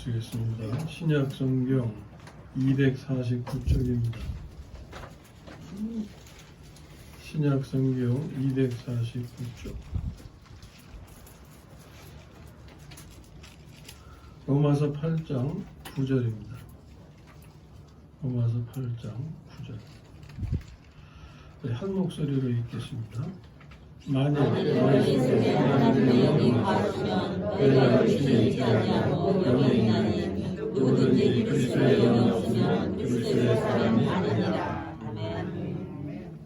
보시겠습니다. 신약 성경 249쪽입니다. 신약 성경 249쪽. 로마서 8장 9절입니다. 로마서 8장 9절. 네, 한 목소리로 읽겠습니다. 만일 너희 속에 하나님의 영이 거하시면 너희가 그리스도에 있지 아니하고 영에 있나니 누구든지 그리스도의 영이 없으면 그리스도의 사람이 아니라. 아멘.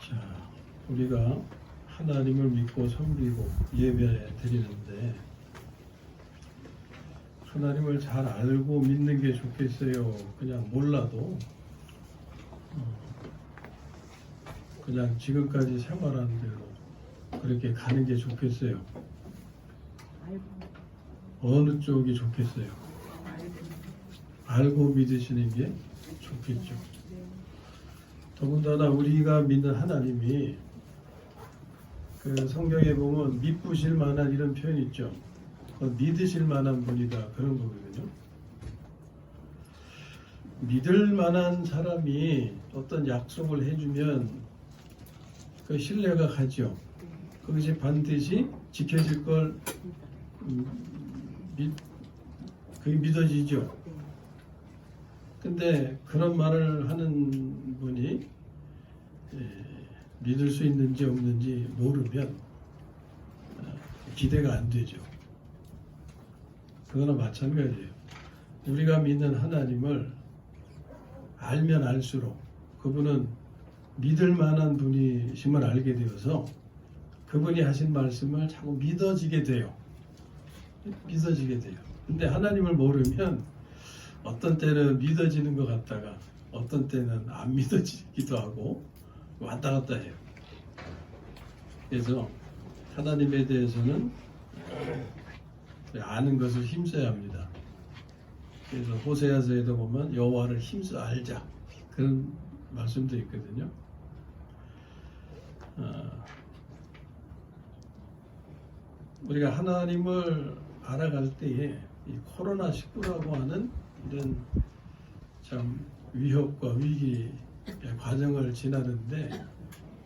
자, 우리가 하나님을 믿고 섬기고 예배 드리는데 하나님을 잘 알고 믿는 게 좋겠어요? 그냥 몰라도 그냥 지금까지 생활하는 대로 그렇게 가는 게 좋겠어요? 어느 쪽이 좋겠어요? 알고 믿으시는 게 좋겠죠. 더군다나 우리가 믿는 하나님이 그 성경에 보면 믿으실 만한 이런 표현이 있죠. 믿으실 만한 분이다, 그런 거거든요. 믿을 만한 사람이 어떤 약속을 해주면 그 신뢰가 가죠. 그것이 반드시 지켜질 걸 그게 믿어지죠. 근데 그런 말을 하는 분이 믿을 수 있는지 없는지 모르면 기대가 안 되죠. 그거나 마찬가지예요. 우리가 믿는 하나님을 알면 알수록 그분은 믿을 만한 분이심을 알게 되어서 그분이 하신 말씀을 자꾸 믿어지게 돼요. 믿어지게 돼요. 근데 하나님을 모르면 어떤 때는 믿어지는 것 같다가 어떤 때는 안 믿어지기도 하고 왔다 갔다 해요. 그래서 하나님에 대해서는 아는 것을 힘써야 합니다. 그래서 호세아서에도 보면 여호와를 힘써 알자, 그런 말씀도 있거든요. 우리가 하나님을 알아갈 때에 이 코로나19라고 하는 이런 참 위협과 위기의 과정을 지나는데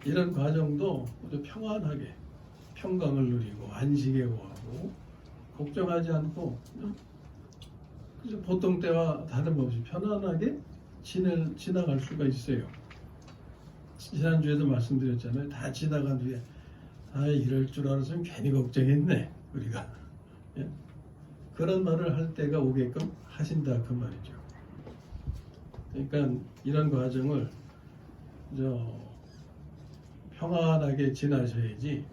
이런 과정도 모두 평안하게 평강을 누리고 안식에 거하고 걱정하지 않고 그래서 보통 때와 다름없이 편안하게 지나갈 수가 있어요. 지난주에도 말씀드렸잖아요. 다 지나간 뒤에 이럴 줄 알았으면 괜히 걱정했네 우리가. 예? 그런 말을 할 때가 오게끔 하신다, 그 말이죠. 그러니까 이런 과정을 평안하게 지나셔야지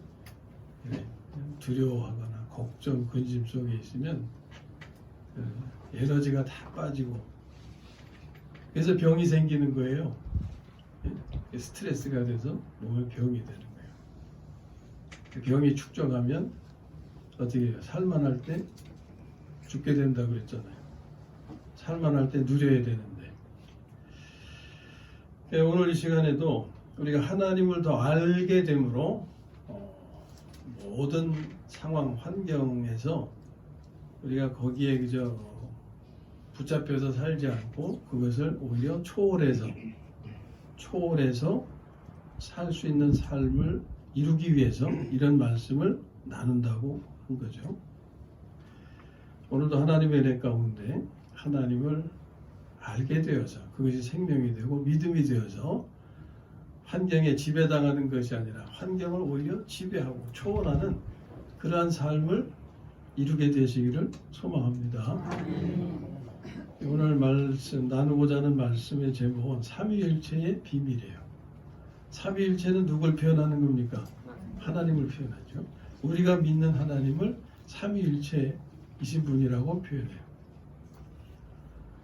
두려워하거나 걱정, 근심 속에 있으면 에너지가 다 빠지고 그래서 병이 생기는 거예요. 스트레스가 돼서 몸에 병이 되는 거예요. 병이 축적하면 어떻게 해요? 살만할 때 죽게 된다고 그랬잖아요. 살만할 때 누려야 되는데. 오늘 이 시간에도 우리가 하나님을 더 알게 되므로 모든 상황, 환경에서 우리가 거기에 그저 붙잡혀서 살지 않고 그것을 오히려 초월해서 살 수 있는 삶을 이루기 위해서 이런 말씀을 나눈다고 한 거죠. 오늘도 하나님의 은혜 가운데 하나님을 알게 되어서 그것이 생명이 되고 믿음이 되어서 환경에 지배당하는 것이 아니라 환경을 오히려 지배하고 초월하는 그러한 삶을 이루게 되시기를 소망합니다. 오늘 나누고자 하는 말씀의 제목은 삼위일체의 비밀이에요. 삼위일체는 누굴 표현하는 겁니까? 하나님을 표현하죠. 우리가 믿는 하나님을 삼위일체이신 분이라고 표현해요.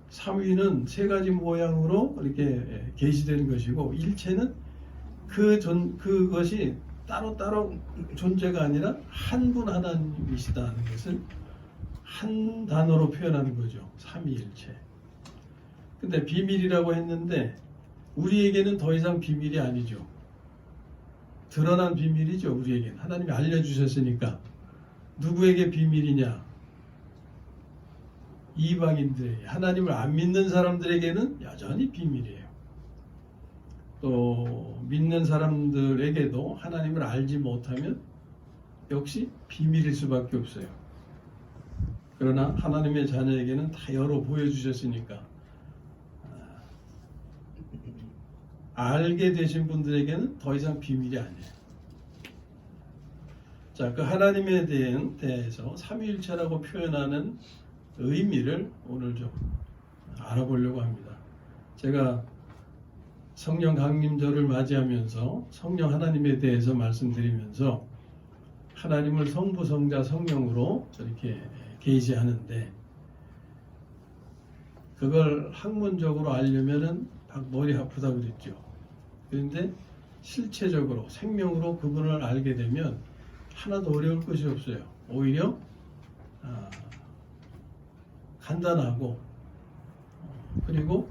삼위는 세 가지 모양으로 이렇게 계시되는 것이고, 일체는 그것이 따로따로 존재가 아니라 한 분 하나님이시다는 것을 한 단어로 표현하는 거죠. 삼위일체. 근데 비밀이라고 했는데 우리에게는 더 이상 비밀이 아니죠. 드러난 비밀이죠. 우리에게는 하나님이 알려주셨으니까. 누구에게 비밀이냐? 이방인들에게, 하나님을 안 믿는 사람들에게는 여전히 비밀이에요. 또 믿는 사람들에게도 하나님을 알지 못하면 역시 비밀일 수밖에 없어요. 그러나 하나님의 자녀에게는 다 열어 보여주셨으니까 알게 되신 분들에게는 더 이상 비밀이 아니에요. 자, 그 하나님에 대해서 삼위일체라고 표현하는 의미를 오늘 좀 알아보려고 합니다. 제가 성령 강림절을 맞이하면서 성령 하나님에 대해서 말씀드리면서 하나님을 성부, 성자, 성령으로 이렇게 계시하는데, 그걸 학문적으로 알려면은 막 머리 아프다 그랬죠. 그런데 실체적으로 생명으로 그분을 알게 되면 하나도 어려울 것이 없어요. 오히려 간단하고, 그리고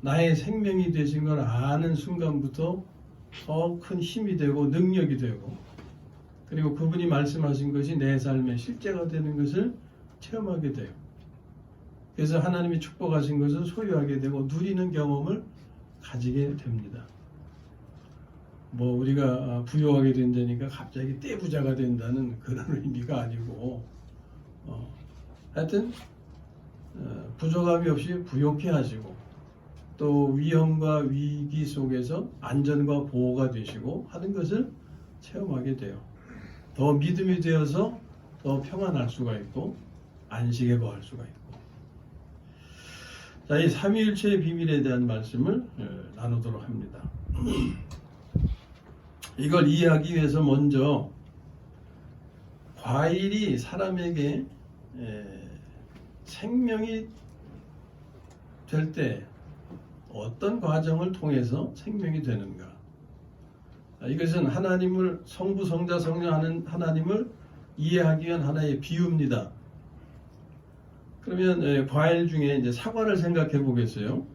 나의 생명이 되신 걸 아는 순간부터 더 큰 힘이 되고 능력이 되고, 그리고 그분이 말씀하신 것이 내 삶의 실제가 되는 것을 체험하게 돼요. 그래서 하나님이 축복하신 것을 소유하게 되고 누리는 경험을 가지게 됩니다. 뭐 우리가 부유하게 된다니까 갑자기 떼부자가 된다는 그런 의미가 아니고, 하여튼 부족함이 없이 부욕해 하시고, 또 위험과 위기 속에서 안전과 보호가 되시고 하는 것을 체험하게 돼요. 더 믿음이 되어서 더 평안할 수가 있고 안식에 거할 수가 있고. 자, 이 삼위일체의 비밀에 대한 말씀을 나누도록 합니다. 이걸 이해하기 위해서 먼저 과일이 사람에게 생명이 될 때 어떤 과정을 통해서 생명이 되는가? 이것은 하나님을, 성부, 성자, 성령 하는 하나님을 이해하기 위한 하나의 비유입니다. 그러면 과일 중에 이제 사과를 생각해 보겠어요.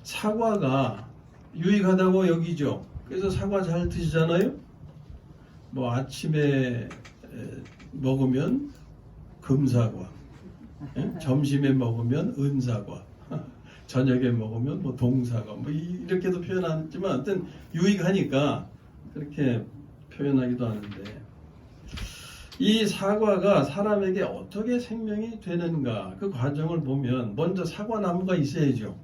사과가 유익하다고 여기죠. 그래서 사과 잘 드시잖아요. 뭐 아침에 먹으면 금사과, 점심에 먹으면 은사과, 저녁에 먹으면 뭐 동사과, 뭐 이렇게도 표현하지만 하여튼 유익하니까 그렇게 표현하기도 하는데, 이 사과가 사람에게 어떻게 생명이 되는가, 그 과정을 보면 먼저 사과나무가 있어야죠.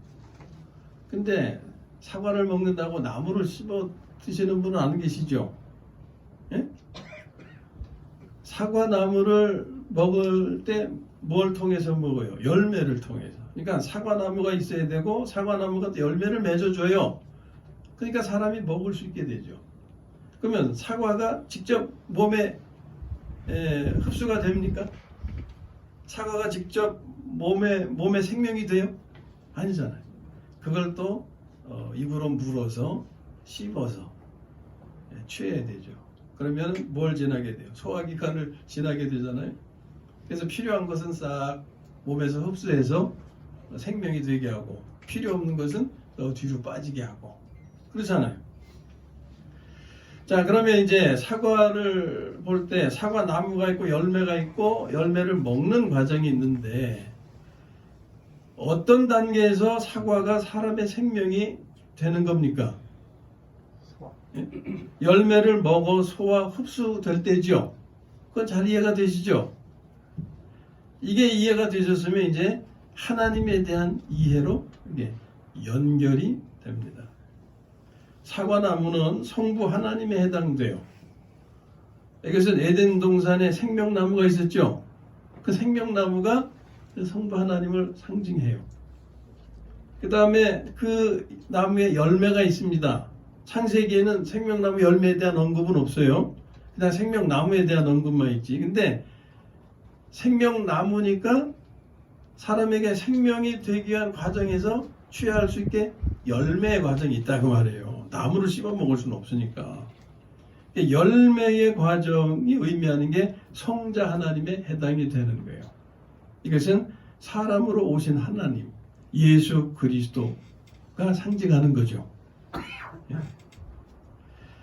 근데 사과를 먹는다고 나무를 씹어 드시는 분은 안 계시죠? 예? 사과나무를 먹을 때 뭘 통해서 먹어요? 열매를 통해서. 그러니까 사과나무가 있어야 되고, 사과나무가 열매를 맺어줘요. 그러니까 사람이 먹을 수 있게 되죠. 그러면 사과가 직접 몸에 흡수가 됩니까? 사과가 직접 몸에 생명이 돼요? 아니잖아요. 그걸 또 입으로 물어서 씹어서 취해야 되죠. 그러면 뭘 지나게 돼요? 소화기관을 지나게 되잖아요. 그래서 필요한 것은 싹 몸에서 흡수해서 생명이 되게 하고, 필요 없는 것은 뒤로 빠지게 하고 그렇잖아요. 자, 그러면 이제 사과를 볼 때 사과 나무가 있고 열매가 있고, 열매를 먹는 과정이 있는데, 어떤 단계에서 사과가 사람의 생명이 되는 겁니까? 열매를 먹어 소화 흡수될 때죠. 그건 잘 이해가 되시죠? 이게 이해가 되셨으면 이제 하나님에 대한 이해로 이게 연결이 됩니다. 사과나무는 성부 하나님에 해당돼요. 이것은 에덴 동산에 생명나무가 있었죠. 그 생명나무가 성부 하나님을 상징해요. 그 다음에 그 나무에 열매가 있습니다. 창세기에는 생명나무 열매에 대한 언급은 없어요. 그냥 생명나무에 대한 언급만 있지. 근데 생명나무니까 사람에게 생명이 되기 위한 과정에서 취할 수 있게 열매의 과정이 있다고 말해요. 나무를 씹어 먹을 수는 없으니까. 열매의 과정이 의미하는 게 성자 하나님에 해당이 되는 거예요. 이것은 사람으로 오신 하나님, 예수 그리스도가 상징하는 거죠.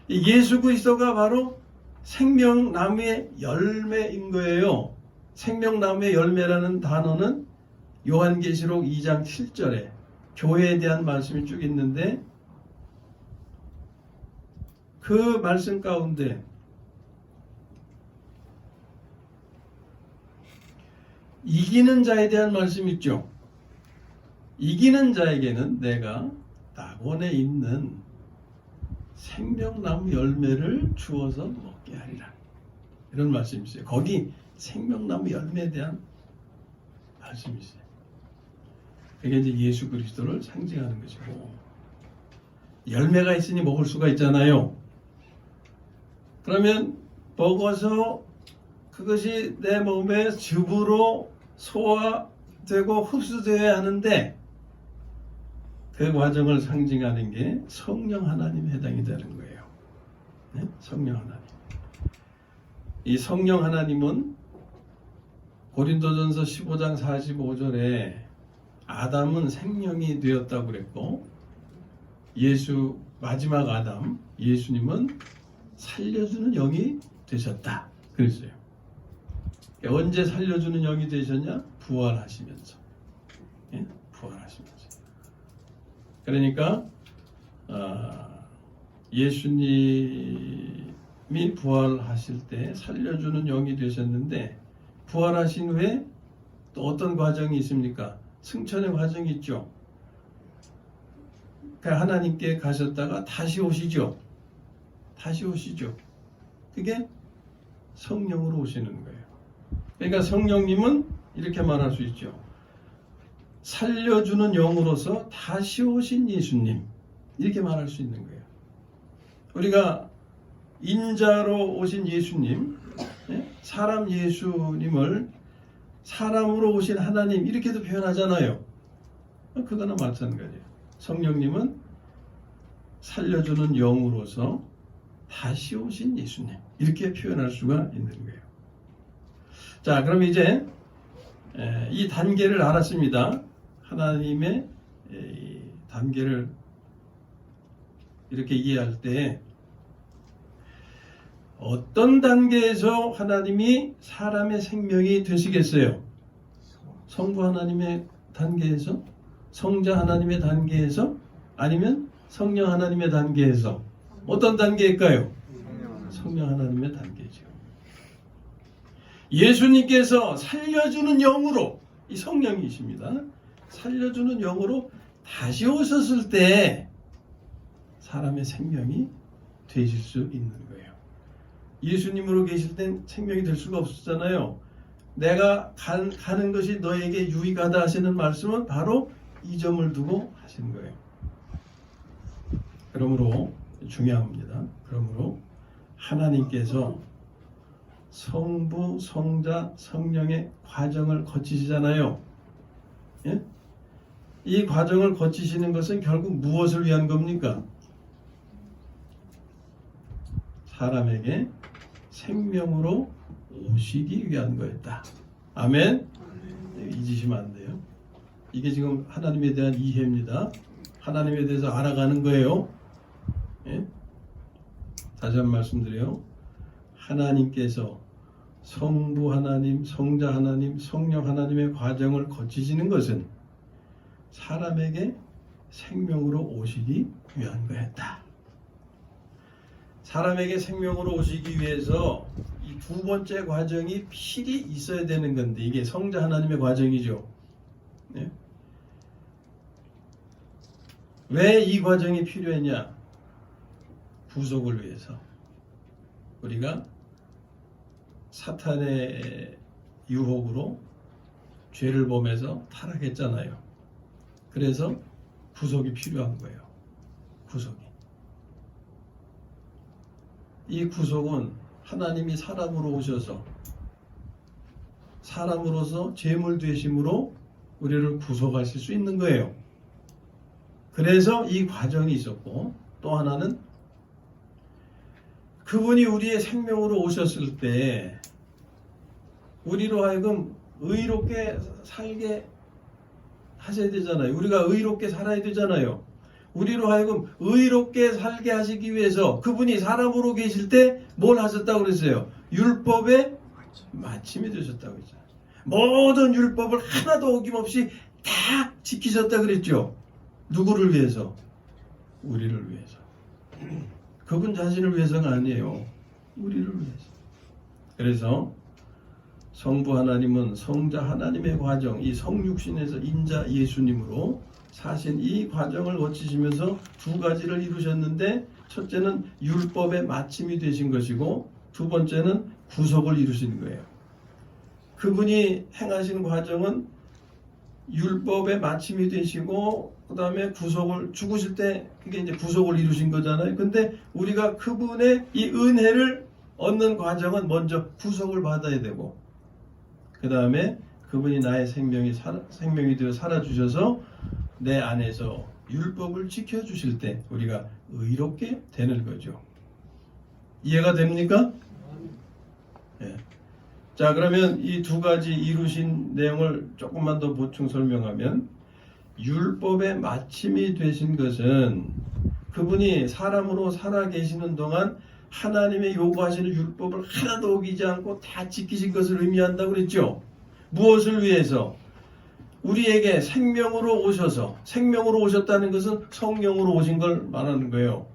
예수 그리스도가 바로 생명나무의 열매인 거예요. 생명나무의 열매라는 단어는 요한계시록 2장 7절에 교회에 대한 말씀이 쭉 있는데 그 말씀 가운데 이기는 자에 대한 말씀이 있죠. 이기는 자에게는 내가 낙원에 있는 생명나무 열매를 주어서 먹게 하리라. 이런 말씀이 있어요. 거기 생명나무 열매에 대한 말씀이 있어요. 그게 이제 예수 그리스도를 상징하는 것이고, 열매가 있으니 먹을 수가 있잖아요. 그러면 먹어서 그것이 내 몸의 즙으로 소화되고 흡수되어야 하는데 그 과정을 상징하는 게 성령 하나님에 해당이 되는 거예요. 네? 성령 하나님. 이 성령 하나님은 고린도전서 15장 45절에 아담은 생명이 되었다고 그랬고, 예수 마지막 아담 예수님은 살려주는 영이 되셨다 그랬어요. 언제 살려주는 영이 되셨냐? 부활하시면서. 예? 부활하시면서. 그러니까 예수님이 부활하실 때 살려주는 영이 되셨는데, 부활하신 후에 또 어떤 과정이 있습니까? 승천의 과정이 있죠. 그러니까 하나님께 가셨다가 다시 오시죠. 다시 오시죠. 그게 성령으로 오시는 거예요. 그러니까 성령님은 이렇게 말할 수 있죠. 살려주는 영으로서 다시 오신 예수님, 이렇게 말할 수 있는 거예요. 우리가 인자로 오신 예수님, 사람 예수님을 사람으로 오신 하나님, 이렇게도 표현하잖아요. 그거나 마찬가지예요. 성령님은 살려주는 영으로서 다시 오신 예수님, 이렇게 표현할 수가 있는 거예요. 자, 그럼 이제 이 단계를 알았습니다. 하나님의 단계를 이렇게 이해할 때 어떤 단계에서 하나님이 사람의 생명이 되시겠어요? 성부 하나님의 단계에서? 성자 하나님의 단계에서? 아니면 성령 하나님의 단계에서? 어떤 단계일까요? 성령 하나님의 단계죠. 예수님께서 살려주는 영으로, 이 성령이십니다. 살려주는 영으로 다시 오셨을 때 사람의 생명이 되실 수 있는 거예요. 예수님으로 계실 땐 생명이 될 수가 없었잖아요. 내가 가는 것이 너에게 유익하다 하시는 말씀은 바로 이 점을 두고 하신 거예요. 그러므로 중요합니다. 그러므로 하나님께서 성부, 성자, 성령의 과정을 거치시잖아요. 예? 이 과정을 거치시는 것은 결국 무엇을 위한 겁니까? 사람에게 생명으로 오시기 위한 거였다. 아멘? 잊으시면 안 돼요. 이게 지금 하나님에 대한 이해입니다. 하나님에 대해서 알아가는 거예요. 예? 다시 한번 말씀드려요. 하나님께서 성부 하나님, 성자 하나님, 성령 하나님의 과정을 거치시는 것은 사람에게 생명으로 오시기 위한 거였다. 사람에게 생명으로 오시기 위해서 이 두 번째 과정이 필히 있어야 되는 건데, 이게 성자 하나님의 과정이죠. 네? 왜 이 과정이 필요했냐? 구속을 위해서. 우리가 사탄의 유혹으로 죄를 범해서 타락했잖아요. 그래서 구속이 필요한 거예요. 구속이. 이 구속은 하나님이 사람으로 오셔서 사람으로서 제물 되심으로 우리를 구속하실 수 있는 거예요. 그래서 이 과정이 있었고, 또 하나는 그분이 우리의 생명으로 오셨을 때 우리로 하여금 의롭게 살게 하셔야 되잖아요. 우리가 의롭게 살아야 되잖아요. 우리로 하여금 의롭게 살게 하시기 위해서 그분이 사람으로 계실 때 뭘 하셨다고 그랬어요? 율법의 마침이 되셨다고 했잖아요. 모든 율법을 하나도 어김없이 다 지키셨다 그랬죠. 누구를 위해서? 우리를 위해서. 그분 자신을 위해서가 아니에요. 우리를 위해서. 그래서 성부 하나님은 성자 하나님의 과정, 이 성육신에서 인자 예수님으로 사신 이 과정을 거치시면서 두 가지를 이루셨는데, 첫째는 율법의 마침이 되신 것이고 두 번째는 구속을 이루신 거예요. 그분이 행하신 과정은 율법의 마침이 되시고 그 다음에 구속을, 죽으실 때 그게 이제 구속을 이루신 거잖아요. 근데 우리가 그분의 이 은혜를 얻는 과정은 먼저 구속을 받아야 되고, 그 다음에 그분이 나의 생명이 되어 살아주셔서 내 안에서 율법을 지켜주실 때 우리가 의롭게 되는 거죠. 이해가 됩니까? 네. 자, 그러면 이 두 가지 이루신 내용을 조금만 더 보충 설명하면, 율법의 마침이 되신 것은 그분이 사람으로 살아 계시는 동안 하나님의 요구하시는 율법을 하나도 어기지 않고 다 지키신 것을 의미한다고 그랬죠. 무엇을 위해서? 우리에게 생명으로 오셔서, 생명으로 오셨다는 것은 성령으로 오신 걸 말하는 거예요.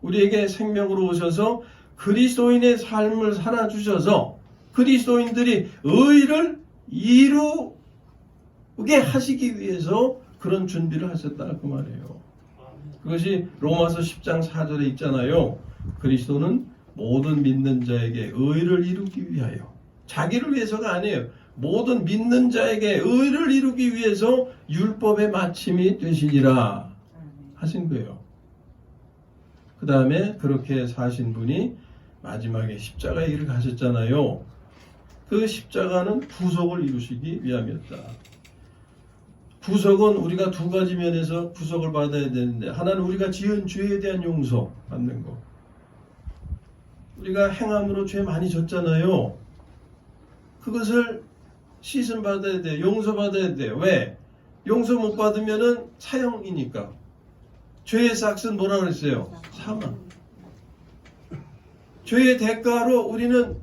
우리에게 생명으로 오셔서 그리스도인의 삶을 살아주셔서 그리스도인들이 의를 이루게 하시기 위해서 그런 준비를 하셨다 그 말이에요. 그것이 로마서 10장 4절에 있잖아요. 그리스도는 모든 믿는 자에게 의를 이루기 위하여, 자기를 위해서가 아니에요. 모든 믿는 자에게 의를 이루기 위해서 율법의 마침이 되시니라 하신 거예요. 그 다음에 그렇게 사신 분이 마지막에 십자가의 길을 가셨잖아요. 그 십자가는 구속을 이루시기 위함이었다. 구속은 우리가 두 가지 면에서 구속을 받아야 되는데, 하나는 우리가 지은 죄에 대한 용서 받는 거. 우리가 행함으로 죄 많이 졌잖아요. 그것을 씻음 받아야 돼. 용서 받아야 돼. 왜? 용서 못 받으면은 사형이니까. 죄의 삭은 뭐라 그랬어요? 사망. 죄의 대가로 우리는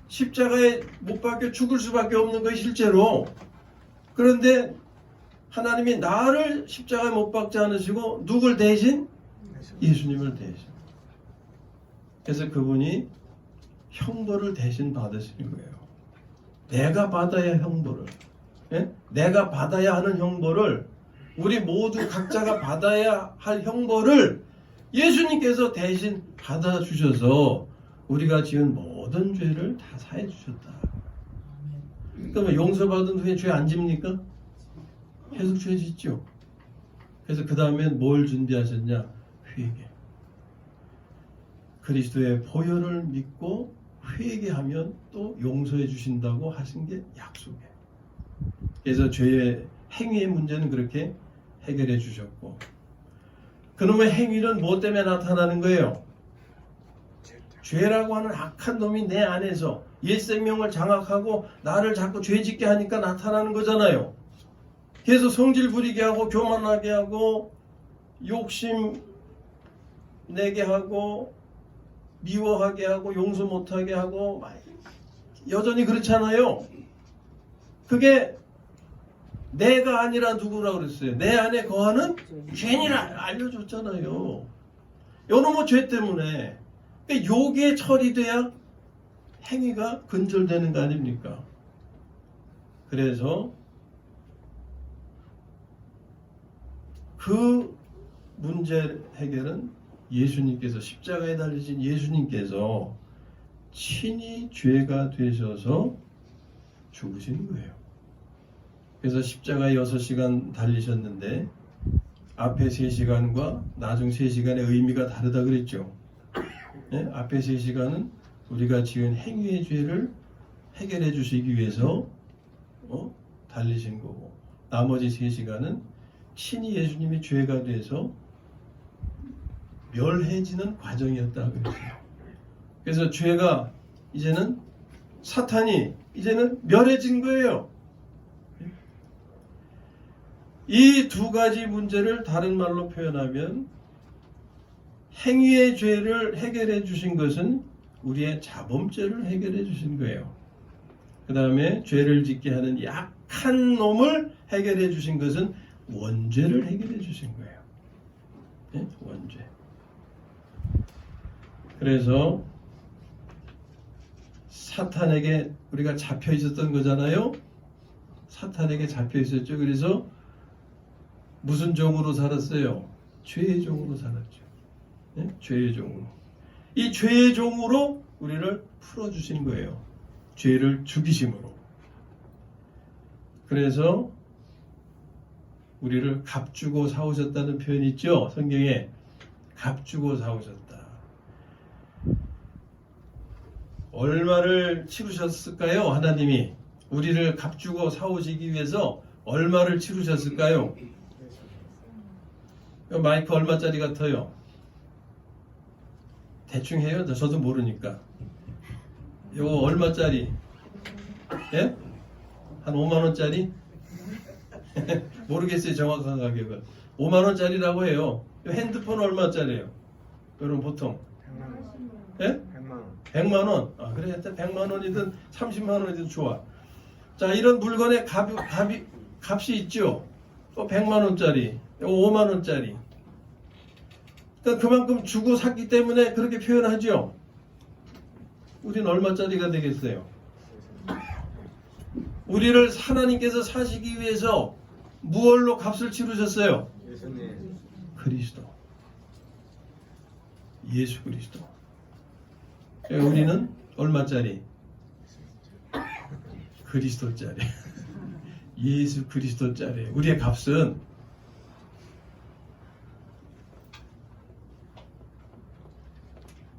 십자가에 못 박혀 죽을 수밖에 없는 것이 실제로. 그런데 하나님이 나를 십자가에 못 박지 않으시고 누굴 대신? 예수님을 대신. 그래서 그분이 형벌을 대신 받으시는 거예요. 내가 받아야 형벌을, 예? 내가 받아야 하는 형벌을, 우리 모두 각자가 받아야 할 형벌을 예수님께서 대신 받아주셔서 우리가 지은 모든 죄를 다 사해 주셨다. 그러면 용서받은 후에 죄 안 집니까? 계속 죄 짓죠. 그래서 그 다음엔 뭘 준비하셨냐? 회개. 그리스도의 보혈을 믿고 회개하면 또 용서해 주신다고 하신 게 약속이에요. 그래서 죄의 행위의 문제는 그렇게 해결해 주셨고, 그놈의 행위는 뭐 때문에 나타나는 거예요? 죄라고 하는 악한 놈이 내 안에서 옛 생명을 장악하고 나를 자꾸 죄짓게 하니까 나타나는 거잖아요. 그래서 성질 부리게 하고 교만하게 하고 욕심 내게 하고 미워하게 하고 용서 못하게 하고 여전히 그렇잖아요. 그게 내가 아니라 누구라 그랬어요? 내 안에 거하는 죄니라 알려줬잖아요. 요놈의 죄 때문에. 요게 처리돼야 행위가 근절되는 거 아닙니까? 그래서 그 문제 해결은 예수님께서, 십자가에 달리신 예수님께서 친히 죄가 되셔서 죽으신 거예요. 그래서 십자가에 6시간 달리셨는데 앞에 3시간과 나중 3시간의 의미가 다르다 그랬죠. 네? 앞에 3시간은 우리가 지은 행위의 죄를 해결해 주시기 위해서 달리신 거고, 나머지 3시간은 친히 예수님이 죄가 돼서 멸해지는 과정이었다 그랬어요. 그래서 죄가 이제는, 사탄이 이제는 멸해진 거예요. 이 두 가지 문제를 다른 말로 표현하면, 행위의 죄를 해결해 주신 것은 우리의 자범죄를 해결해 주신 거예요. 그 다음에 죄를 짓게 하는 약한 놈을 해결해 주신 것은 원죄를 해결해 주신 거예요. 네? 원죄. 그래서 사탄에게 우리가 잡혀 있었던 거잖아요. 사탄에게 잡혀 있었죠. 그래서 무슨 종으로 살았어요? 죄의 종으로 살았죠. 네? 죄의 종으로. 이 죄의 종으로 우리를 풀어주신 거예요. 죄를 죽이심으로. 그래서 우리를 값주고 사오셨다는 표현이 있죠. 성경에 값주고 사오셨다. 얼마를 치르셨을까요? 하나님이 우리를 값주고 사오시기 위해서 얼마를 치르셨을까요? 마이크 얼마짜리 같아요? 대충 해요? 저도 모르니까. 이거 얼마짜리? 예? 한 5만원짜리? 모르겠어요, 정확한 가격은. 5만원짜리라고 해요. 핸드폰 얼마짜리예요? 여러분 보통? 100만원. 예? 100만원. 아, 그래, 하여튼 100만원이든 30만원이든 좋아. 자, 이런 물건의 값이 있죠? 또 100만원짜리, 5만원짜리. 그러니까 그만큼 주고 샀기 때문에 그렇게 표현하죠? 우리는 얼마짜리가 되겠어요? 우리를 하나님께서 사시기 위해서 무얼로 값을 치르셨어요? 예수님. 그리스도. 예수 그리스도. 우리는 얼마짜리? 그리스도짜리. 예수 그리스도짜리. 우리의 값은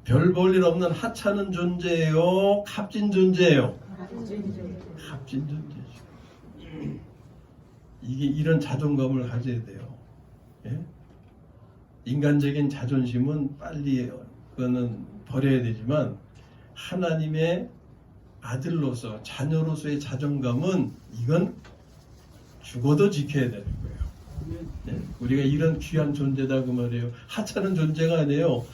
별 볼 일 없는 하찮은 존재예요? 값진 존재예요? 값진 존재죠. 이게 이런 자존감을 가져야 돼요. 예? 인간적인 자존심은 빨리 그거는 버려야 되지만 하나님의 아들로서 자녀로서의 자존감은 이건 죽어도 지켜야 되는 거예요. 네? 우리가 이런 귀한 존재다 그 말이에요. 하찮은 존재가 아니에요.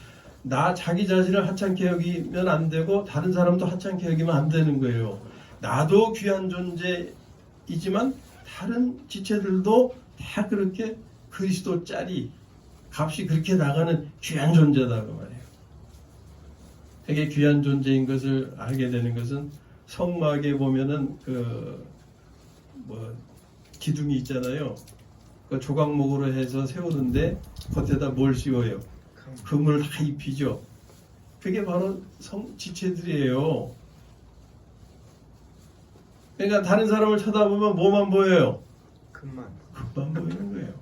나 자기 자신을 하찮게 여기면 안 되고 다른 사람도 하찮게 여기면 안 되는 거예요. 나도 귀한 존재이지만 다른 지체들도 다 그렇게 그리스도짜리 값이 그렇게 나가는 귀한 존재다 그 말이에요. 되게 귀한 존재인 것을 알게 되는 것은 성막에 보면은 기둥이 있잖아요. 그 조각목으로 해서 세우는데 겉에다 뭘 씌워요? 금을 다 입히죠. 그게 바로 지체들이에요. 그러니까 다른 사람을 쳐다보면 뭐만 보여요? 금만 보이는 거예요.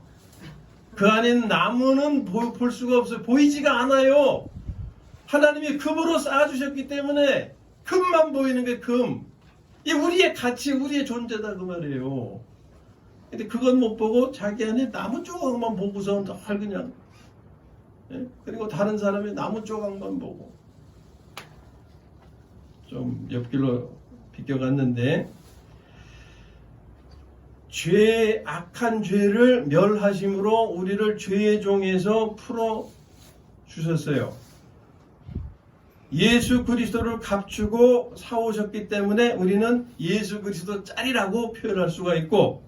그 안에 나무는 볼 수가 없어요. 보이지가 않아요. 하나님이 금으로 쌓아주셨기 때문에 금만 보이는 게 금. 이 우리의 가치, 우리의 존재다 그 말이에요. 근데 그건 못 보고 자기 안에 나무 조각만 보고서 그냥 그리고 다른 사람이 나무 조각만 보고 좀 옆길로 비껴갔는데 악한 죄를 멸하심으로 우리를 죄의 종에서 풀어 주셨어요. 예수 그리스도를 값주고 사오셨기 때문에 우리는 예수 그리스도 짤이라고 표현할 수가 있고,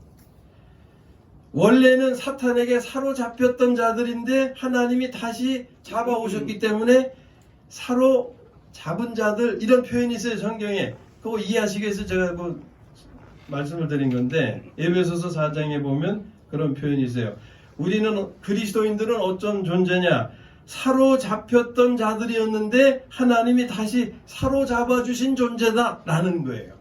원래는 사탄에게 사로잡혔던 자들인데 하나님이 다시 잡아오셨기 때문에 사로잡은 자들, 이런 표현이 있어요 성경에. 그거 이해하시기 위해서 제가 말씀을 드린 건데, 에베소서 4장에 보면 그런 표현이 있어요. 우리는 그리스도인들은 어떤 존재냐, 사로잡혔던 자들이었는데 하나님이 다시 사로잡아 주신 존재다 라는 거예요.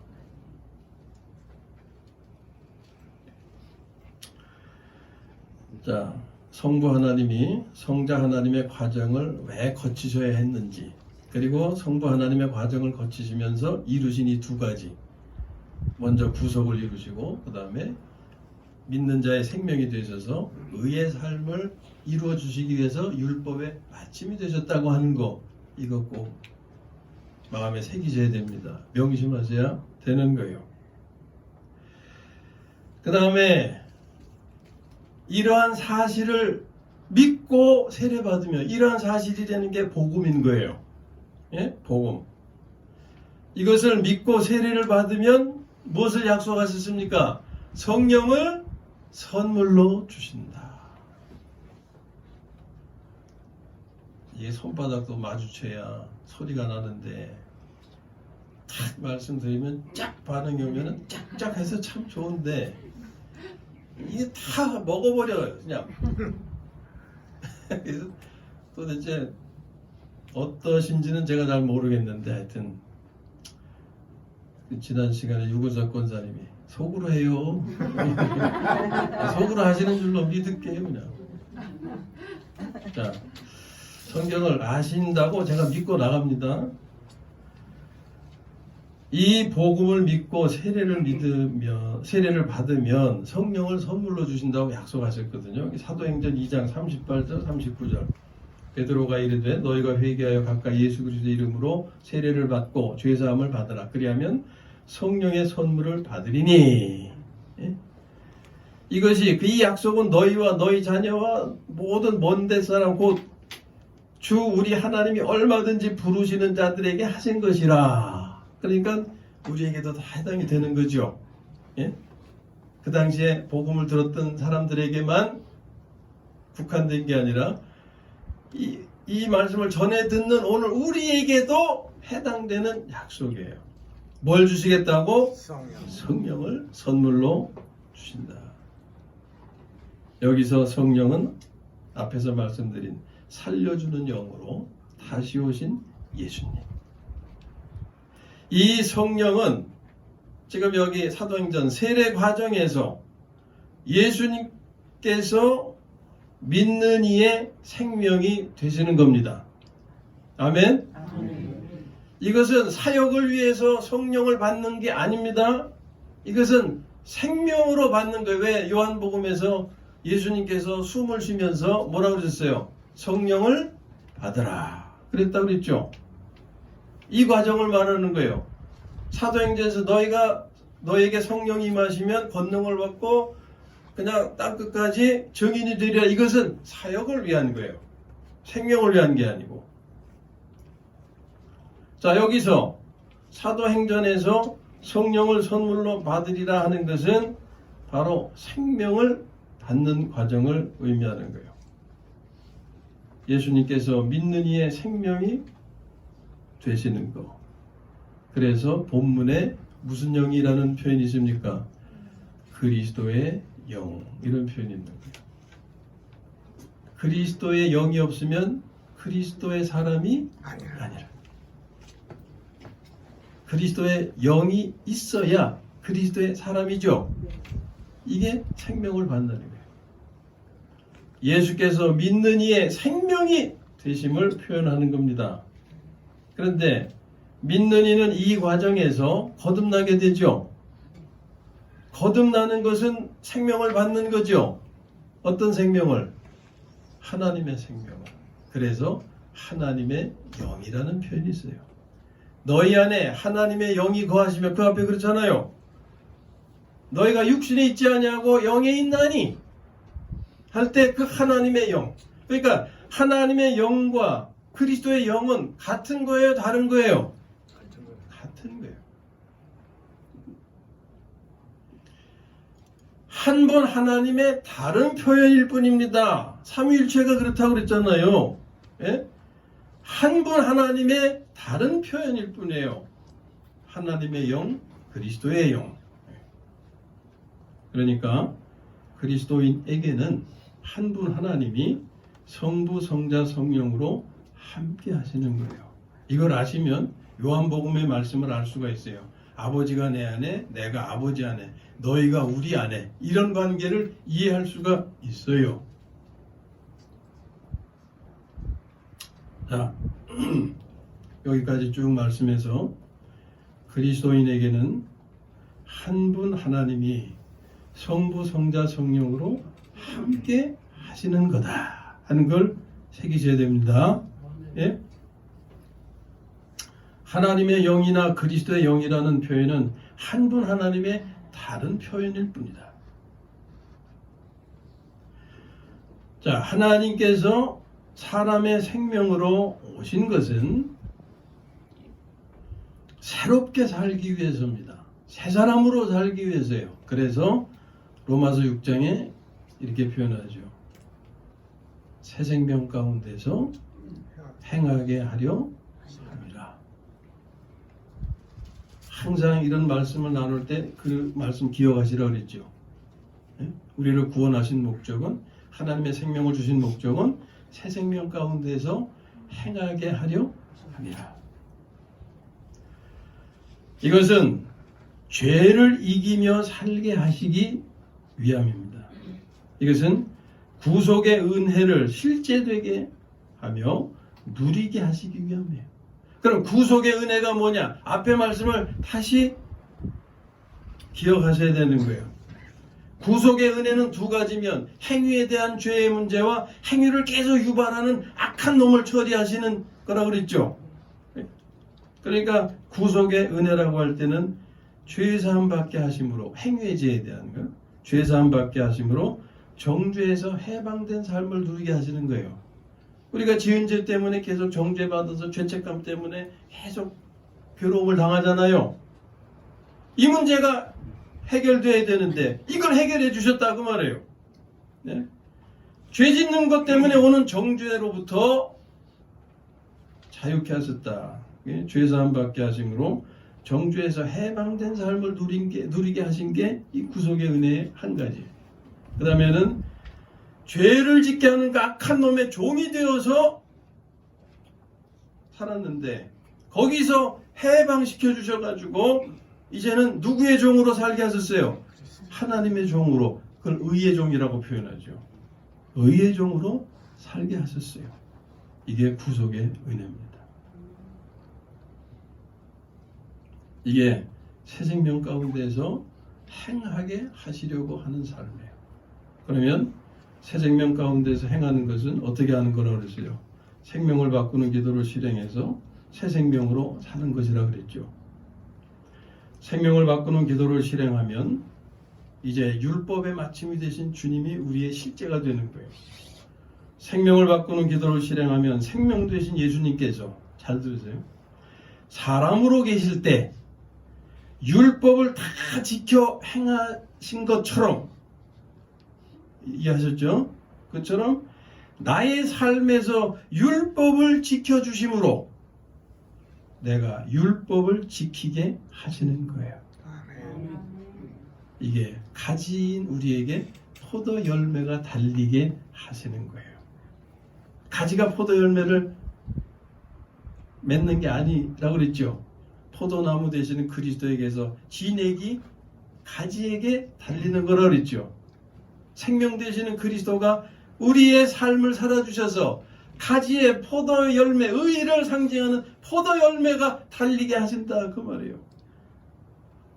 자, 성부 하나님이 성자 하나님의 과정을 왜 거치셔야 했는지, 그리고 성부 하나님의 과정을 거치시면서 이루신 이 두 가지, 먼저 구속을 이루시고 그 다음에 믿는 자의 생명이 되셔서 의의 삶을 이루어 주시기 위해서 율법의 마침이 되셨다고 하는 거, 이거 꼭 마음에 새기셔야 됩니다. 명심하셔야 되는 거예요. 그 다음에 이러한 사실을 믿고 세례받으며, 이러한 사실이라는 게 복음인 거예요. 예? 복음. 이것을 믿고 세례를 받으면 무엇을 약속하셨습니까? 성령을 선물로 주신다. 이게 손바닥도 마주쳐야 소리가 나는데 딱 말씀드리면 쫙 반응이 오면은 쫙쫙 해서 참 좋은데 이게 다 먹어버려요 그냥. 그래서 도대체 어떠신지는 제가 잘 모르겠는데 하여튼 지난 시간에 유구석 권사님이 속으로 해요. 속으로 하시는 줄로 믿을게요 그냥. 자, 성경을 아신다고 제가 믿고 나갑니다. 이 복음을 믿고 세례를 받으면 성령을 선물로 주신다고 약속하셨거든요. 사도행전 2장 38절 39절. 베드로가 이르되 너희가 회개하여 각각 예수 그리스도의 이름으로 세례를 받고 죄 사함을 받으라. 그리하면 성령의 선물을 받으리니. 예? 이것이 이 약속은 너희와 너희 자녀와 모든 먼데 사람 곧 주 우리 하나님이 얼마든지 부르시는 자들에게 하신 것이라. 그러니까 우리에게도 다 해당이 되는 거죠. 예? 그 당시에 복음을 들었던 사람들에게만 국한된 게 아니라 이 말씀을 전해 듣는 오늘 우리에게도 해당되는 약속이에요. 뭘 주시겠다고? 성령을 선물로 주신다. 여기서 성령은 앞에서 말씀드린 살려주는 영으로 다시 오신 예수님. 이 성령은 지금 여기 사도행전 세례 과정에서 예수님께서 믿는 이의 생명이 되시는 겁니다. 아멘? 이것은 사역을 위해서 성령을 받는 게 아닙니다. 이것은 생명으로 받는 거예요. 왜 요한복음에서 예수님께서 숨을 쉬면서 뭐라고 그러셨어요? 성령을 받으라 그랬다고 그랬죠. 이 과정을 말하는 거예요. 사도행전에서 너에게 성령이 임하시면 권능을 받고 그냥 땅끝까지 증인이 되리라. 이것은 사역을 위한 거예요. 생명을 위한 게 아니고. 자, 여기서 사도행전에서 성령을 선물로 받으리라 하는 것은 바로 생명을 받는 과정을 의미하는 거예요. 예수님께서 믿는 이의 생명이 되시는 거. 그래서 본문에 무슨 영이라는 표현이 있습니까? 그리스도의 영, 이런 표현이 있는 거예요. 그리스도의 영이 없으면 그리스도의 사람이 아니라. 그리스도의 영이 있어야 그리스도의 사람이죠. 이게 생명을 받는다는 거예요. 예수께서 믿는 이의 생명이 되심을 표현하는 겁니다. 그런데 믿는 이는 이 과정에서 거듭나게 되죠. 거듭나는 것은 생명을 받는 거죠. 어떤 생명을? 하나님의 생명을. 그래서 하나님의 영이라는 표현이 있어요. 너희 안에 하나님의 영이 거하시면 그 앞에 그렇잖아요. 너희가 육신에 있지 아니하고 영에 있나니 할 때 그 하나님의 영. 그러니까 하나님의 영과 그리스도의 영은 같은 거예요? 다른 거예요? 같은 거예요. 한 분 하나님의 다른 표현일 뿐입니다. 삼위일체가 그렇다고 그랬잖아요. 예? 한 분 하나님의 다른 표현일 뿐이에요. 하나님의 영, 그리스도의 영. 그러니까 그리스도인에게는 한 분 하나님이 성부, 성자, 성령으로 함께 하시는 거예요. 이걸 아시면 요한복음의 말씀을 알 수가 있어요. 아버지가 내 안에, 내가 아버지 안에, 너희가 우리 안에, 이런 관계를 이해할 수가 있어요. 자, 여기까지 쭉 말씀해서 그리스도인에게는 한 분 하나님이 성부, 성자, 성령으로 함께 하시는 거다 하는 걸 새기셔야 됩니다. 예? 하나님의 영이나 그리스도의 영이라는 표현은 한 분 하나님의 다른 표현일 뿐이다. 자, 하나님께서 사람의 생명으로 오신 것은 새롭게 살기 위해서입니다. 새 사람으로 살기 위해서예요. 그래서 로마서 6장에 이렇게 표현하죠. 새 생명 가운데서 행하게 하려 함이라. 항상 이런 말씀을 나눌 때 그 말씀 기억하시라 그랬죠. 우리를 구원하신 목적은, 하나님의 생명을 주신 목적은 새 생명 가운데서 행하게 하려 함이라. 이것은 죄를 이기며 살게 하시기 위함입니다. 이것은 구속의 은혜를 실제되게 하며 누리게 하시기 위함이에요. 그럼 구속의 은혜가 뭐냐? 앞의 말씀을 다시 기억하셔야 되는 거예요. 구속의 은혜는 두 가지면 행위에 대한 죄의 문제와 행위를 계속 유발하는 악한 놈을 처리하시는 거라고 그랬죠. 그러니까 구속의 은혜라고 할 때는 죄사함 받게 하심으로, 행위의 죄에 대한 거, 죄사함 받게 하심으로 정죄에서 해방된 삶을 누리게 하시는 거예요. 우리가 지은 죄 때문에 계속 정죄받아서 죄책감 때문에 계속 괴로움을 당하잖아요. 이 문제가 해결돼야 되는데 이걸 해결해 주셨다고 말해요. 네? 죄 짓는 것 때문에 오는 정죄로부터 자유케 하셨다. 죄사함 받게 하심으로 정죄에서 해방된 삶을 누리게 하신 게 이 구속의 은혜의 한 가지. 그 다음에는 죄를 짓게 하는 그 악한 놈의 종이 되어서 살았는데 거기서 해방시켜 주셔가지고 이제는 누구의 종으로 살게 하셨어요? 하나님의 종으로. 그걸 의의 종이라고 표현하죠. 의의 종으로 살게 하셨어요. 이게 구속의 은혜입니다. 이게 새 생명 가운데서 행하게 하시려고 하는 삶이에요. 그러면 새 생명 가운데서 행하는 것은 어떻게 하는 거라고 그랬어요? 생명을 바꾸는 기도를 실행해서 새 생명으로 사는 것이라고 그랬죠. 생명을 바꾸는 기도를 실행하면 이제 율법의 마침이 되신 주님이 우리의 실제가 되는 거예요. 생명을 바꾸는 기도를 실행하면 생명 되신 예수님께서, 잘 들으세요, 사람으로 계실 때 율법을 다 지켜 행하신 것처럼, 이해하셨죠? 그처럼 나의 삶에서 율법을 지켜주심으로 내가 율법을 지키게 하시는 거예요. 이게 가지인 우리에게 포도 열매가 달리게 하시는 거예요. 가지가 포도 열매를 맺는 게 아니라고 그랬죠. 포도나무 되시는 그리스도에게서 진액이 가지에게 달리는 거라고 그랬죠. 생명 되시는 그리스도가 우리의 삶을 살아주셔서 가지의 포도 열매, 의를 상징하는 포도 열매가 달리게 하신다 그 말이에요.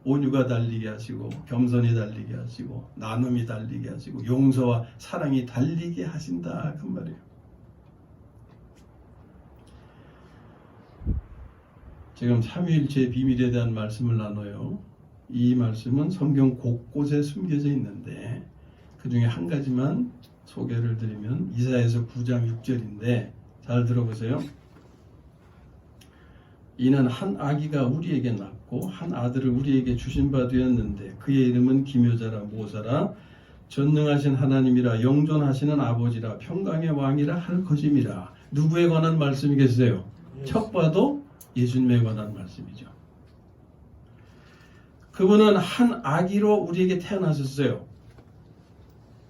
온유가 달리게 하시고, 겸손이 달리게 하시고, 나눔이 달리게 하시고, 용서와 사랑이 달리게 하신다 그 말이에요. 지금 삼위일체의 비밀에 대한 말씀을 나눠요. 이 말씀은 성경 곳곳에 숨겨져 있는데 그 중에 한 가지만 소개를 드리면 이사야서 9장 6절인데 잘 들어보세요. 이는 한 아기가 우리에게 낳고 한 아들을 우리에게 주신 바 되었는데 그의 이름은 기묘자라 모사라 전능하신 하나님이라 영존하시는 아버지라 평강의 왕이라 할 것임이라. 누구에 관한 말씀이겠어요? 첫 봐도 예수님에 관한 말씀이죠. 그분은 한 아기로 우리에게 태어나셨어요.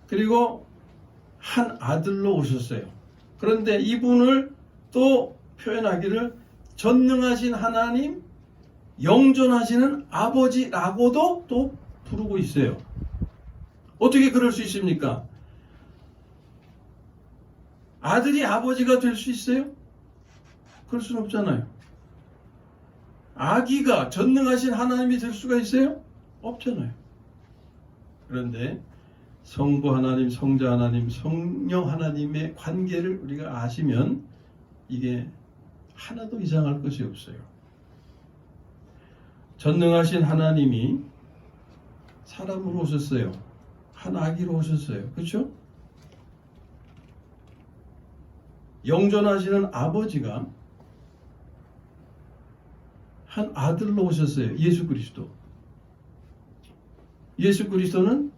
그리고 한 아들로 오셨어요. 그런데 이분을 또 표현하기를 전능하신 하나님, 영존하시는 아버지라고도 또 부르고 있어요. 어떻게 그럴 수 있습니까? 아들이 아버지가 될 수 있어요? 그럴 수는 없잖아요. 아기가 전능하신 하나님이 될 수가 있어요? 없잖아요. 그런데 성부 하나님, 성자 하나님, 성령 하나님의 관계를 우리가 아시면 이게 하나도 이상할 것이 없어요. 전능하신 하나님이 사람으로 오셨어요. 한 아기로 오셨어요. 그렇죠? 영존하시는 아버지가 한 아들로 오셨어요. 예수 그리스도. 예수 그리스도는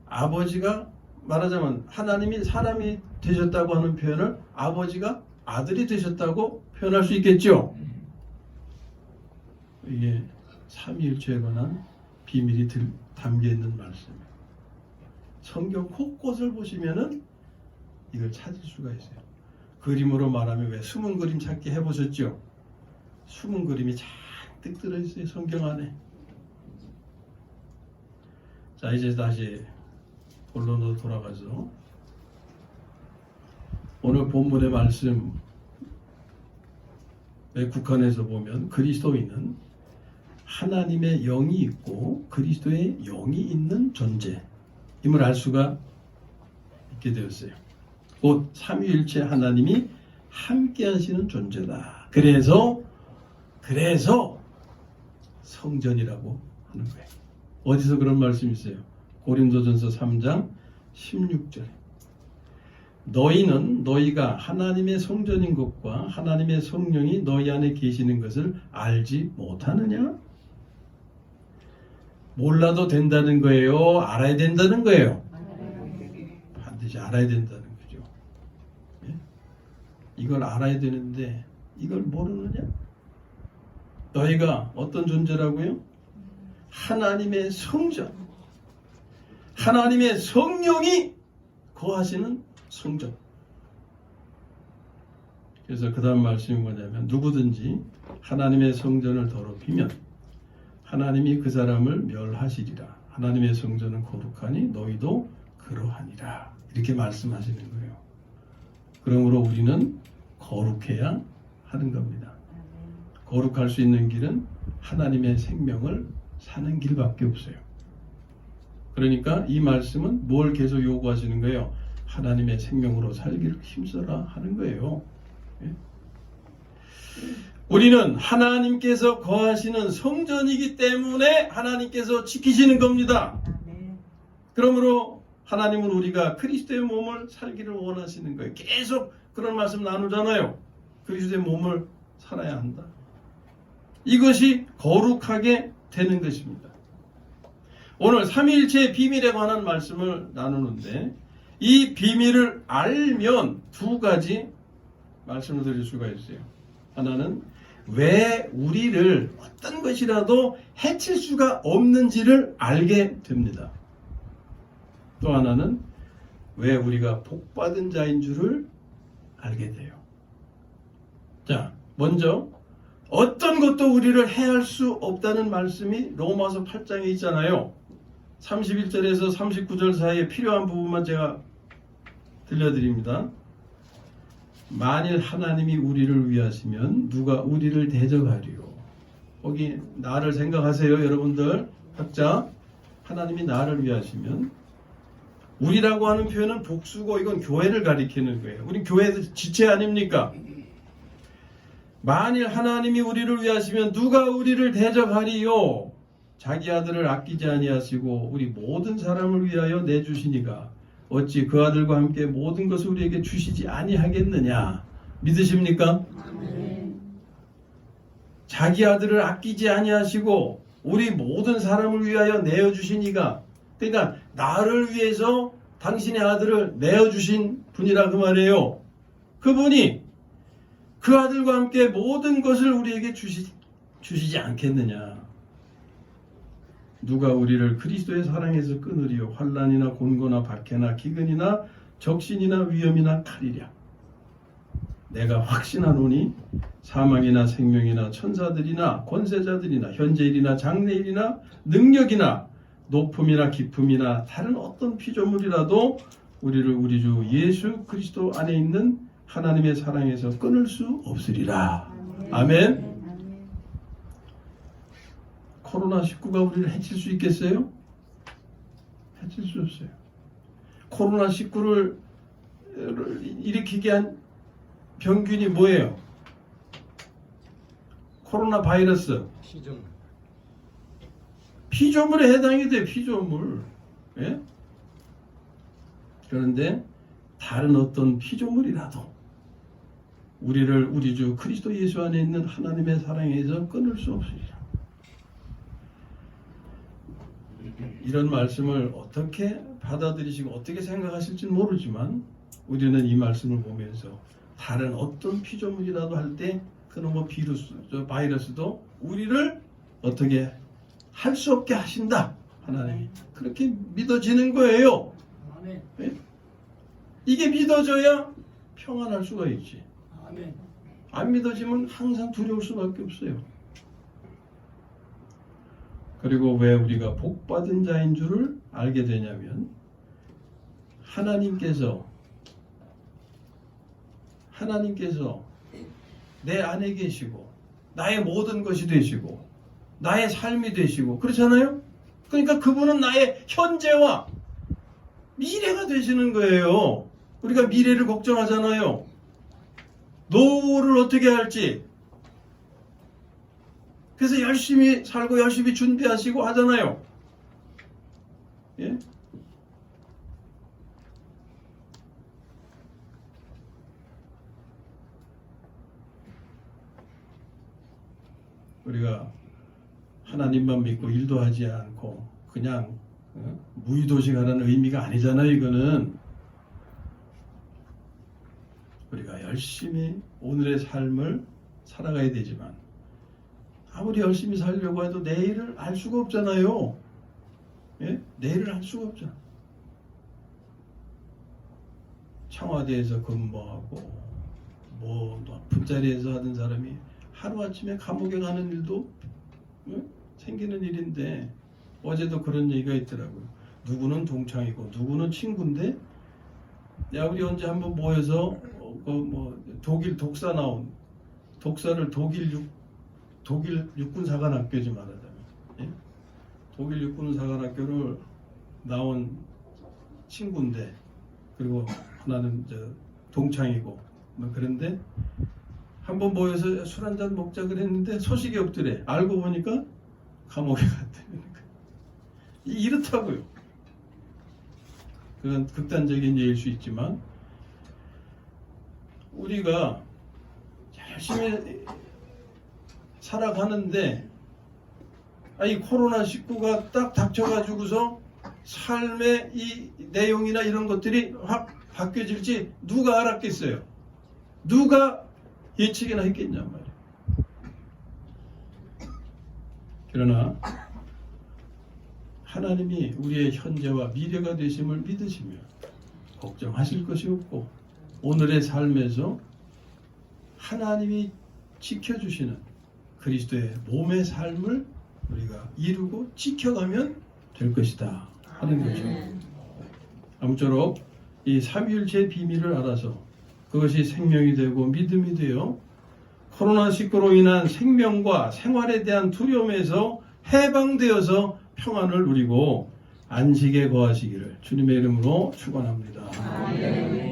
아버지가 말하자면 하나님이 사람이 되셨다고 하는 표현을 아버지가 아들이 되셨다고 표현할 수 있겠죠. 이게 삼위일체에 관한 비밀이 담겨 있는 말씀이에요. 성경 곳곳을 보시면은 이걸 찾을 수가 있어요. 그림으로 말하면 왜 숨은 그림 찾기 해보셨죠? 숨은 그림이 잔뜩 들어있어요. 성경 안에. 자, 이제 다시 본론으로 돌아가서 오늘 본문의 말씀에 국한해서 보면 그리스도인은 하나님의 영이 있고 그리스도의 영이 있는 존재임을 알 수가 있게 되었어요. 곧 삼위일체 하나님이 함께 하시는 존재다. 그래서 성전이라고 하는 거예요. 어디서 그런 말씀이 있어요? 고린도전서 3장 16절에 너희가 하나님의 성전인 것과 하나님의 성령이 너희 안에 계시는 것을 알지 못하느냐? 몰라도 된다는 거예요? 알아야 된다는 거예요? 반드시 알아야 된다는 거죠. 예? 이걸 알아야 되는데 이걸 모르느냐? 너희가 어떤 존재라고요? 하나님의 성전, 하나님의 성령이 거하시는 성전. 그래서 그 다음 말씀이 뭐냐면 누구든지 하나님의 성전을 더럽히면 하나님이 그 사람을 멸하시리라. 하나님의 성전은 거룩하니 너희도 그러하니라. 이렇게 말씀하시는 거예요. 그러므로 우리는 거룩해야 하는 겁니다. 거룩할 수 있는 길은 하나님의 생명을 사는 길밖에 없어요. 그러니까 이 말씀은 뭘 계속 요구하시는 거예요? 하나님의 생명으로 살기를 힘써라 하는 거예요. 예? 우리는 하나님께서 거하시는 성전이기 때문에 하나님께서 지키시는 겁니다. 그러므로 하나님은 우리가 그리스도의 몸을 살기를 원하시는 거예요. 계속 그런 말씀 나누잖아요. 그리스도의 몸을 살아야 한다. 이것이 거룩하게 되는 것입니다. 오늘 삼위일체의 비밀에 관한 말씀을 나누는데 이 비밀을 알면 두 가지 말씀을 드릴 수가 있어요. 하나는 왜 우리를 어떤 것이라도 해칠 수가 없는지를 알게 됩니다. 또 하나는 왜 우리가 복받은 자인 줄을 알게 돼요. 자, 먼저 어떤 것도 우리를 해할 수 없다는 말씀이 로마서 8장에 있잖아요. 31절에서 39절 사이에 필요한 부분만 제가 들려드립니다. 만일 하나님이 우리를 위하시면 누가 우리를 대적하리요. 거기 나를 생각하세요. 여러분들 각자 하나님이 나를 위하시면 우리라고 하는 표현은 복수고 이건 교회를 가리키는 거예요. 우리 교회에서 지체 아닙니까? 만일 하나님이 우리를 위하시면 누가 우리를 대적하리요. 자기 아들을 아끼지 아니하시고 우리 모든 사람을 위하여 내주시니가 어찌 그 아들과 함께 모든 것을 우리에게 주시지 아니하겠느냐. 믿으십니까? 자기 아들을 아끼지 아니하시고 우리 모든 사람을 위하여 내어주신 이가, 그러니까 나를 위해서 당신의 아들을 내어주신 분이라 그 말이에요. 그분이 그 아들과 함께 모든 것을 우리에게 주시지 않겠느냐. 누가 우리를 그리스도의 사랑에서 끊으리요. 환난이나 곤고나 박해나 기근이나 적신이나 위험이나 칼이랴. 내가 확신하노니 사망이나 생명이나 천사들이나 권세자들이나 현재일이나 장래일이나 능력이나 높음이나 깊음이나 다른 어떤 피조물이라도 우리를 우리 주 예수 그리스도 안에 있는 하나님의 사랑에서 끊을 수 없으리라. 아멘. 코로나19가 우리를 해칠 수 있겠어요? 해칠 수 없어요. 코로나19를 일으키게 한 병균이 뭐예요? 코로나 바이러스. 피조물에 해당이 돼. 피조물. 예? 그런데 다른 어떤 피조물이라도 우리를 우리 주 그리스도 예수 안에 있는 하나님의 사랑에서 끊을 수 없으리라. 이런 말씀을 어떻게 받아들이시고 어떻게 생각하실지는 모르지만 우리는 이 말씀을 보면서 다른 어떤 피조물이라도 할 때 그런 뭐 바이러스도 우리를 어떻게 할 수 없게 하신다. 하나님이 그렇게 믿어지는 거예요. 네? 이게 믿어져야 평안할 수가 있지. 안 믿어지면 항상 두려울 수밖에 없어요. 그리고 왜 우리가 복받은 자인 줄을 알게 되냐면 하나님께서 내 안에 계시고 나의 모든 것이 되시고 나의 삶이 되시고 그렇잖아요? 그러니까 그분은 나의 현재와 미래가 되시는 거예요. 우리가 미래를 걱정하잖아요. 노후를 어떻게 할지. 그래서 열심히 살고 열심히 준비하시고 하잖아요. 예? 우리가 하나님만 믿고 일도 하지 않고 그냥 무의도식하라는 의미가 아니잖아요. 이거는 우리가 열심히 오늘의 삶을 살아가야 되지만 아무리 열심히 살려고 해도 내일을 알 수가 없잖아요. 예? 내일을 알 수가 없잖아. 청와대에서 근무하고 뭐 높은 자리에서 하던 사람이 하루아침에 감옥에 가는 일도 생기는 일인데 어제도 그런 얘기가 있더라고요. 누구는 동창이고 누구는 친구인데 야 우리 언제 한번 모여서 독일 독사 나온 독사를 독일 육군사관학교지 말하자면 예? 독일 육군사관학교를 나온 친구인데 그리고 하나는 동창이고 뭐 그런데 한번 모여서 술 한잔 먹자 그랬는데 소식이 없더래. 알고 보니까 감옥에 갔다는 거예요. 이렇다고요. 그건 극단적인 예일 수 있지만 우리가 열심히 살아가는데 이 코로나19가 딱 닥쳐가지고서 삶의 이 내용이나 이런 것들이 확 바뀌어질지 누가 알았겠어요? 누가 예측이나 했겠냔 말이에요. 그러나 하나님이 우리의 현재와 미래가 되심을 믿으시면 걱정하실 것이 없고 오늘의 삶에서 하나님이 지켜주시는 그리스도의 몸의 삶을 우리가 이루고 지켜가면 될 것이다 하는 거죠. 아무쪼록 이 삼위일체의 비밀을 알아서 그것이 생명이 되고 믿음이 되어 코로나19로 인한 생명과 생활에 대한 두려움에서 해방되어서 평안을 누리고 안식에 거하시기를 주님의 이름으로 축원합니다.